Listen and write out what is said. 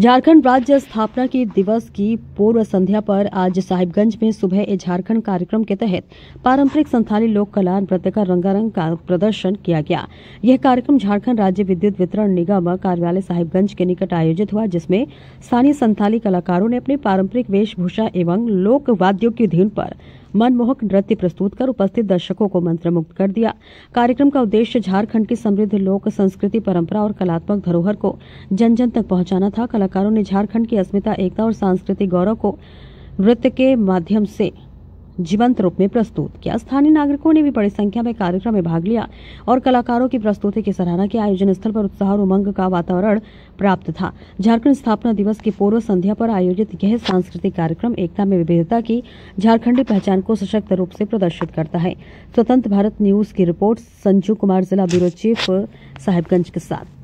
झारखंड राज्य स्थापना के दिवस की पूर्व संध्या पर आज साहिबगंज में सुबह ए झारखंड कार्यक्रम के तहत पारंपरिक संथाली लोक कला नृत्य का रंगारंग का प्रदर्शन किया गया। यह कार्यक्रम झारखंड राज्य विद्युत वितरण निगम कार्यालय साहिबगंज के निकट आयोजित हुआ, जिसमें स्थानीय संथाली कलाकारों ने अपनी पारंपरिक वेशभूषा एवं लोक वाद्यों की धुन पर मनमोहक नृत्य प्रस्तुत कर उपस्थित दर्शकों को मंत्रमुग्ध कर दिया। कार्यक्रम का उद्देश्य झारखंड की समृद्ध लोक संस्कृति, परंपरा और कलात्मक धरोहर को जन जन तक पहुंचाना था। कलाकारों ने झारखंड की अस्मिता, एकता और सांस्कृतिक गौरव को नृत्य के माध्यम से जीवंत रूप में प्रस्तुत किया। स्थानीय नागरिकों ने भी बड़ी संख्या में कार्यक्रम में भाग लिया और कलाकारों की प्रस्तुति की सराहना की। आयोजन स्थल पर उत्साह और उमंग का वातावरण प्राप्त था। झारखंड स्थापना दिवस की पूर्व संध्या पर आयोजित यह सांस्कृतिक कार्यक्रम एकता में विविधता की झारखंडी पहचान को सशक्त रूप से प्रदर्शित करता है। स्वतंत्र भारत न्यूज की रिपोर्ट संजू कुमार, जिला ब्यूरो चीफ, साहिबगंज के साथ।